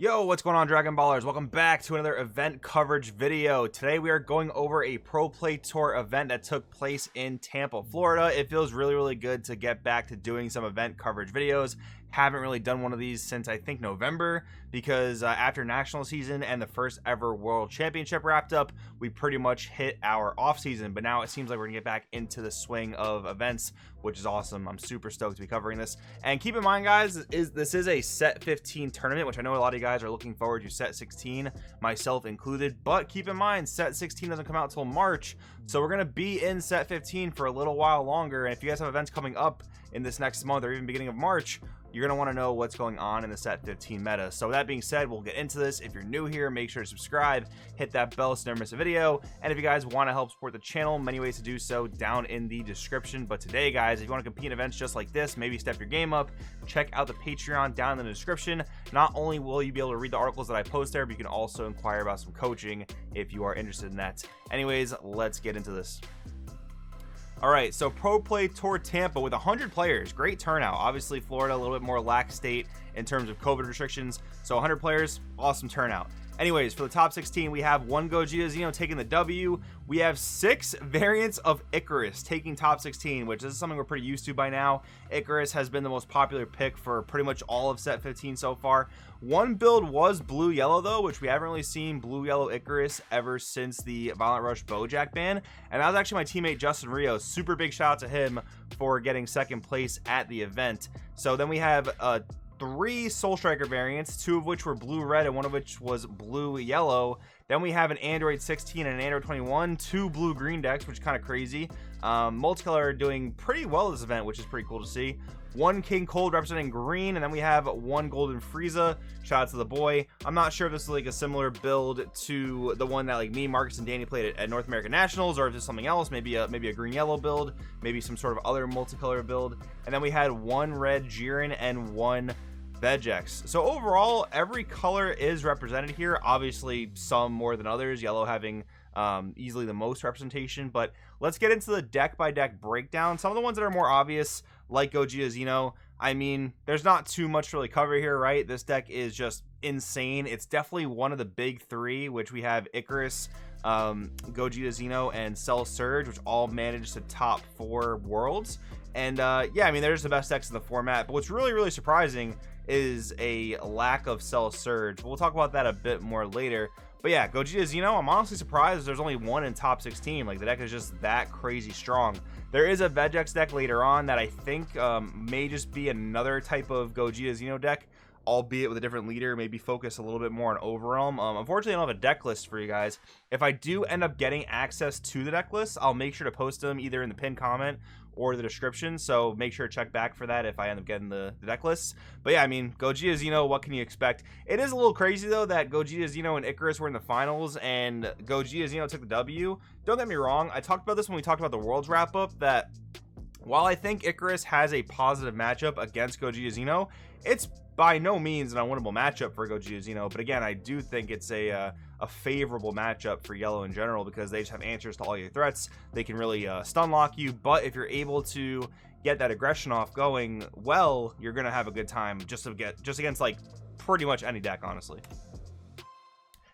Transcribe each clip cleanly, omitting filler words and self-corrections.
Yo, what's going on, Dragon Ballers? Welcome back to another event coverage video. Today we are going over a Pro Play Tour event that took place in Tampa, Florida. It feels really good to get back to doing some event coverage videos. Haven't really done one of these since I think November, because after national season and the first ever world championship wrapped up, we pretty much hit our off season. But now it seems like we're gonna get back into the swing of events, which is awesome. I'm super stoked to be covering this. And keep in mind, guys, this is a set 15 tournament, which I know a lot of you guys are looking forward to set 16, myself included. But keep in mind, set 16 doesn't come out till March, so we're gonna be in set 15 for a little while longer. And if you guys have events coming up in this next month or even beginning of March, you're going to want to know what's going on in the set 15 meta. So with that being said, we'll get into this. If you're new here, make sure to subscribe, hit that bell so you never miss a video. And if you guys want to help support the channel, many ways to do so down in the description. But today, guys, if you want to compete in events just like this, maybe step your game up, check out the Patreon down in the description. Not only will you be able to read the articles that I post there, but you can also inquire about some coaching if you are interested in that. Anyways, let's get into this. All right, so Pro Play Tour Tampa with 100 players. Great turnout. Obviously, Florida, a little bit more lax state in terms of COVID restrictions. So 100 players, awesome turnout. Anyways, for the top 16, we have one Gogeta Xeno taking the W. We have 6 variants of Icarus taking top 16, which is something we're pretty used to by now. Icarus has been the most popular pick for pretty much all of set 15 so far. One build was blue-yellow, though, which we haven't really seen blue-yellow Icarus ever since the Violent Rush Bojack ban. And that was actually my teammate Justin Rios. Super big shout out to him for getting second place at the event. So then we have 3 Soul Striker variants, 2 of which were blue-red and 1 of which was blue-yellow. Then we have an Android 16 and an Android 21, 2 blue-green decks, which is kind of crazy. Multicolor are doing pretty well this event, which is pretty cool to see. 1 King Cold representing green, and then we have 1 Golden Frieza. Shout out to the boy. I'm not sure if this is like a similar build to the one that like me, Marcus, and Danny played at North American Nationals, or if it's something else, maybe a green-yellow build, maybe some sort of other multicolor build. And then we had 1 Red Jiren and 1 Vegex. So overall, every color is represented here. Obviously, some more than others, yellow having easily the most representation. But let's get into the deck by deck breakdown. Some of the ones that are more obvious, like Gogeta Xeno, I mean, there's not too much to really cover here, right? This deck is just insane. It's definitely one of the big 3, which we have Icarus, Gogeta Xeno, and Cell Surge, which all managed to top 4 worlds. And yeah, I mean, they're just the best decks in the format. But what's really surprising is a lack of Cell Surge. We'll talk about that a bit more later. But yeah, Gogeta Xeno, I'm honestly surprised there's only 1 in top 16. Like, the deck is just that crazy strong. There is a Vegex deck later on that I think may just be another type of Gogeta Xeno deck, albeit with a different leader, maybe focus a little bit more on Overwhelm. Unfortunately, I don't have a deck list for you guys. If I do end up getting access to the deck list, I'll make sure to post them either in the pinned comment or the description, so make sure to check back for that if I end up getting the deck lists. But yeah, I mean, Gogeta Xeno, what can you expect? It is a little crazy, though, that Gogeta Xeno and Icarus were in the finals, and Gogeta Xeno took the W. Don't get me wrong, I talked about this when we talked about the Worlds wrap-up, that while I think Icarus has a positive matchup against Gogeta Xeno, it's by no means an unwinnable matchup for Gogeta Xeno. But again, I do think it's a favorable matchup for yellow in general, because they just have answers to all your threats. They can really stun lock you, but if you're able to get that aggression off going well, you're gonna have a good time just against like pretty much any deck, honestly.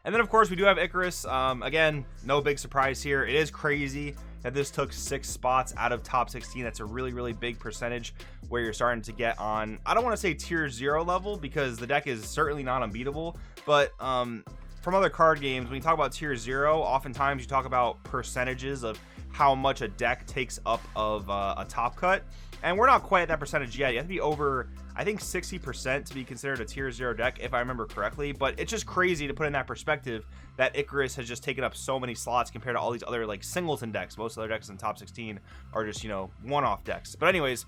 And then of course we do have Icarus. Again, no big surprise here. It is crazy that this took 6 spots out of top 16. That's a really big percentage where you're starting to get on, I don't want to say tier 0 level, because the deck is certainly not unbeatable, but from other card games, when you talk about tier 0, oftentimes you talk about percentages of how much a deck takes up of a top cut, and we're not quite at that percentage yet. You have to be over, I think, 60% to be considered a tier 0 deck, if I remember correctly. But it's just crazy to put in that perspective that Icarus has just taken up so many slots compared to all these other like singleton decks. Most other decks in top 16 are just, you know, one-off decks. But anyways,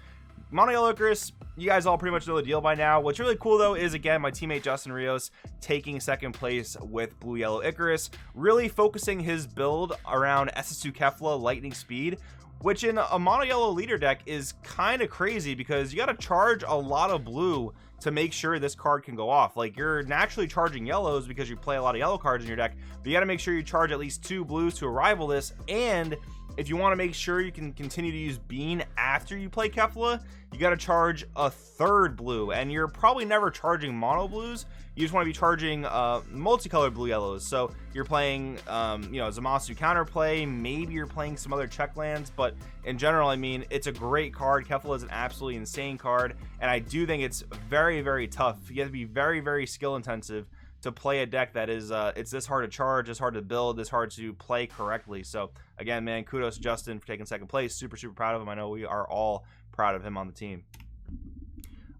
Mono Yellow Icarus, you guys all pretty much know the deal by now. What's really cool, though, is, again, my teammate Justin Rios taking second place with Blue Yellow Icarus, really focusing his build around SS2 Kefla Lightning Speed, which in a Mono Yellow leader deck is kind of crazy, because you got to charge a lot of blue to make sure this card can go off. Like, you're naturally charging yellows because you play a lot of yellow cards in your deck, but you got to make sure you charge at least 2 blues to rival this, and if you want to make sure you can continue to use Bean after you play Kefla, you got to charge a third blue, and you're probably never charging mono blues. You just want to be charging multicolored blue yellows. So you're playing Zamasu counterplay, maybe you're playing some other check lands, but in general, I mean, it's a great card. Kefla is an absolutely insane card, and I do think it's very, very tough. You have to be very, very skill intensive to play a deck that is it's this hard to charge, this hard to build, this hard to play correctly. So again, man, kudos to Justin for taking second place. Super proud of him. I know we are all proud of him on the team.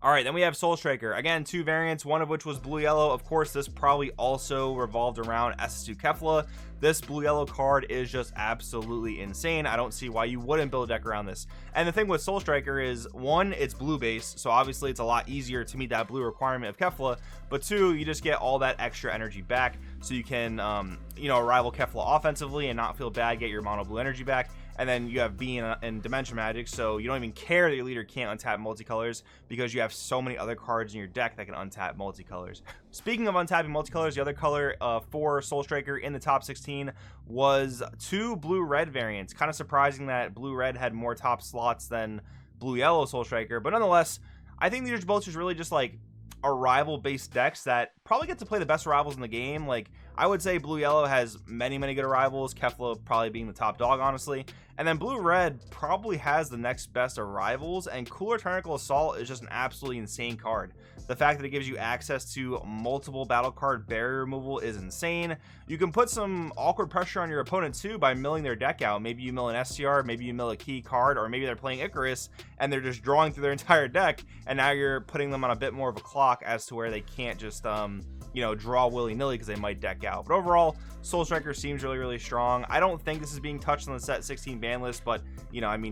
All right, then we have Soul Striker. Again, 2 variants, one of which was blue-yellow. Of course, this probably also revolved around SS2 Kefla. This blue-yellow card is just absolutely insane. I don't see why you wouldn't build a deck around this. And the thing with Soul Striker is, 1, it's blue-based, so obviously it's a lot easier to meet that blue requirement of Kefla. But 2, you just get all that extra energy back, so you can, rival Kefla offensively and not feel bad, get your mono blue energy back. And then you have Bean and Dimension Magic, so you don't even care that your leader can't untap multicolors because you have so many other cards in your deck that can untap multicolors. Speaking of untapping multicolors, the other color for Soul Striker in the top 16 was 2 blue-red variants. Kind of surprising that blue-red had more top slots than blue-yellow Soul Striker, but nonetheless, I think these are both just really just like arrival-based decks that probably get to play the best arrivals in the game. Like, I would say blue-yellow has many good arrivals, Kefla probably being the top dog, honestly. And then blue-red probably has the next best arrivals, and Cooler Tyrannical Assault is just an absolutely insane card. The fact that it gives you access to multiple battle card barrier removal is insane. You can put some awkward pressure on your opponent too by milling their deck out. Maybe you mill an STR, maybe you mill a key card, or maybe they're playing Icarus and they're just drawing through their entire deck, and now you're putting them on a bit more of a clock as to where they can't just draw willy-nilly because they might deck out. But overall, Soul Striker seems really strong. I don't think this is being touched on the set 16 ban list, but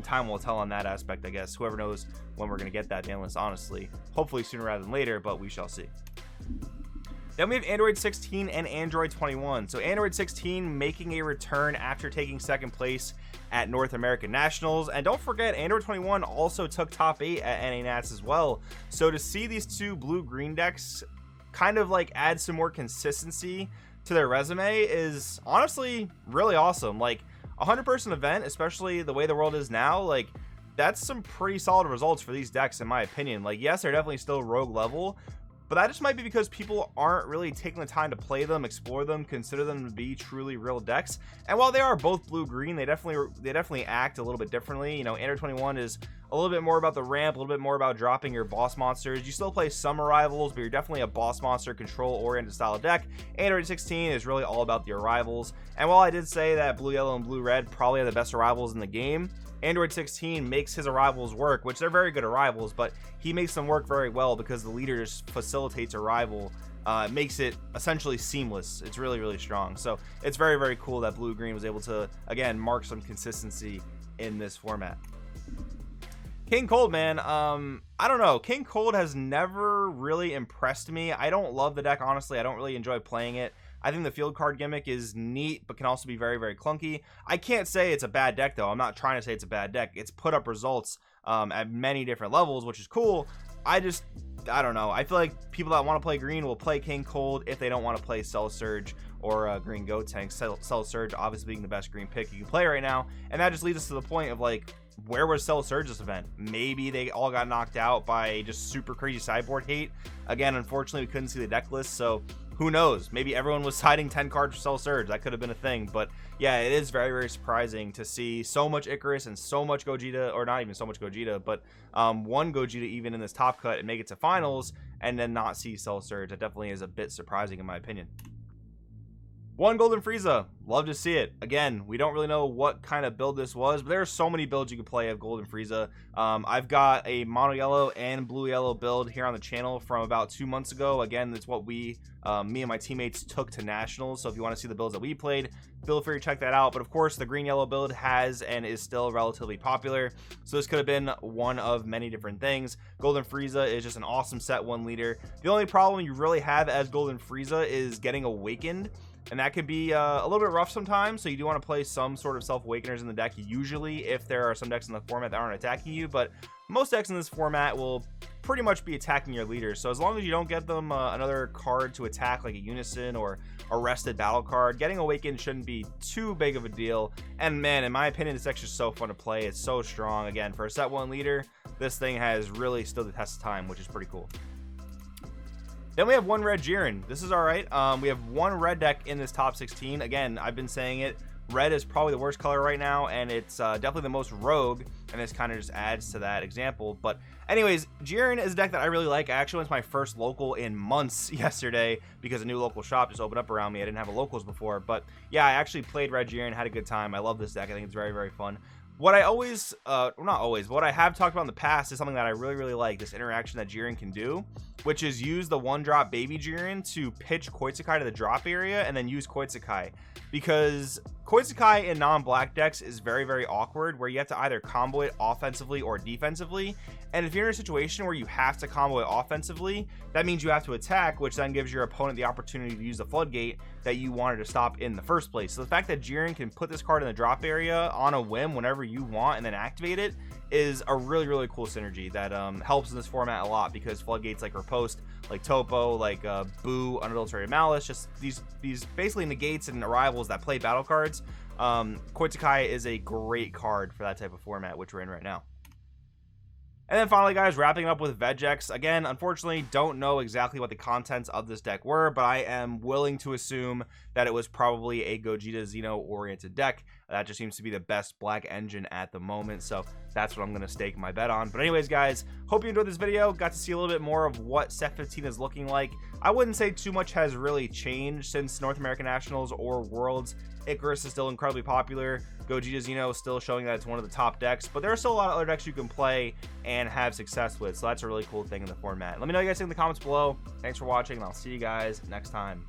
time will tell on that aspect, I guess. Whoever knows when we're going to get that ban list, honestly. Hopefully sooner rather than later, but we shall see. Then we have Android 16 and Android 21. So Android 16 making a return after taking second place at North American Nationals. And don't forget, Android 21 also took top 8 at NA Nats as well. So to see these 2 blue-green decks kind of like add some more consistency to their resume is honestly really awesome. Like, a 100-person event, especially the way the world is now, like, that's some pretty solid results for these decks in my opinion. Like, yes, they're definitely still rogue level, but that just might be because people aren't really taking the time to play them, explore them, consider them to be truly real decks. And while they are both blue-green, they definitely act a little bit differently. Android 21 is a little bit more about the ramp, a little bit more about dropping your boss monsters. You still play some arrivals, but you're definitely a boss monster control-oriented style deck. Android 16 is really all about the arrivals. And while I did say that blue-yellow and blue-red probably have the best arrivals in the game, Android 16 makes his arrivals work, which they're very good arrivals, but he makes them work very well because the leader just facilitates arrival, makes it essentially seamless. It's really strong. So it's very cool that blue-green was able to, again, mark some consistency in this format. King Cold, man, I don't know. King Cold has never really impressed me. I don't love the deck, honestly. I don't really enjoy playing it. I think the field card gimmick is neat, but can also be very clunky. I can't say it's a bad deck, though. I'm not trying to say it's a bad deck. It's put up results at many different levels, which is cool. I don't know. I feel like people that want to play green will play King Cold if they don't want to play Cell Surge or Green Goat Tank. Cell Surge obviously being the best green pick you can play right now, and that just leads us to the point of, like, where was Cell Surge this event? Maybe they all got knocked out by just super crazy sideboard hate. Again, unfortunately, we couldn't see the deck list, so who knows? Maybe everyone was siding 10 cards for Cell Surge. That could have been a thing. But yeah, it is very surprising to see so much Icarus and so much Gogeta, or not even so much Gogeta, but one Gogeta even in this top cut and make it to finals, and then not see Cell Surge. That definitely is a bit surprising in my opinion. One Golden Frieza, love to see it. Again, we don't really know what kind of build this was, but there are so many builds you can play of Golden Frieza. I've got a mono yellow and blue yellow build here on the channel from about 2 months ago. Again, that's what me and my teammates took to nationals. So if you want to see the builds that we played, feel free to check that out. But of course, the green yellow build has and is still relatively popular. So this could have been one of many different things. Golden Frieza is just an awesome set 1 leader. The only problem you really have as Golden Frieza is getting awakened. And that could be a little bit rough sometimes, so you do want to play some sort of self-awakeners in the deck, usually if there are some decks in the format that aren't attacking you, but most decks in this format will pretty much be attacking your leaders. So as long as you don't get them another card to attack, like a Unison or Arrested Battle card, getting Awakened shouldn't be too big of a deal. And man, in my opinion, this deck's just so fun to play. It's so strong. Again, for a set 1 leader, this thing has really stood the test of time, which is pretty cool. Then we have one Red Jiren. This is all right. We have one red deck in this top 16. Again, I've been saying it. Red is probably the worst color right now, and it's definitely the most rogue, and this kind of just adds to that example. But anyways, Jiren is a deck that I really like. I actually went to my first local in months yesterday because a new local shop just opened up around me. I didn't have a locals before, but yeah, I actually played Red Jiren, had a good time. I love this deck. I think it's very, very fun. What I always, well, not always, but what I have talked about in the past is something that I really, really like, this interaction that Jiren can do, which is use the 1-drop Baby Jiren to pitch Koitsukai to the drop area and then use Koitsukai. Because Koitsukai in non-black decks is very, very awkward, where you have to either combo it offensively or defensively. And if you're in a situation where you have to combo it offensively, that means you have to attack, which then gives your opponent the opportunity to use the floodgate that you wanted to stop in the first place. So the fact that Jiren can put this card in the drop area on a whim whenever you want and then activate it is a really, really cool synergy that helps in this format a lot, because floodgates like Riposte, like Topo, like Boo, Unadulterated Malice, just these basically negates and arrivals that play battle cards. Koitsukai is a great card for that type of format, which we're in right now. And then finally, guys, wrapping up with Vegex. Again, unfortunately, don't know exactly what the contents of this deck were, but I am willing to assume that it was probably a Gogeta Xeno-oriented deck. That just seems to be the best black engine at the moment, so that's what I'm going to stake my bet on. But anyways, guys, hope you enjoyed this video. Got to see a little bit more of what Set 15 is looking like. I wouldn't say too much has really changed since North American Nationals or Worlds. Icarus is still incredibly popular. Gogeta Xeno is still showing that it's one of the top decks, but there are still a lot of other decks you can play and have success with, so that's a really cool thing in the format. Let me know what you guys think in the comments below. Thanks for watching, and I'll see you guys next time.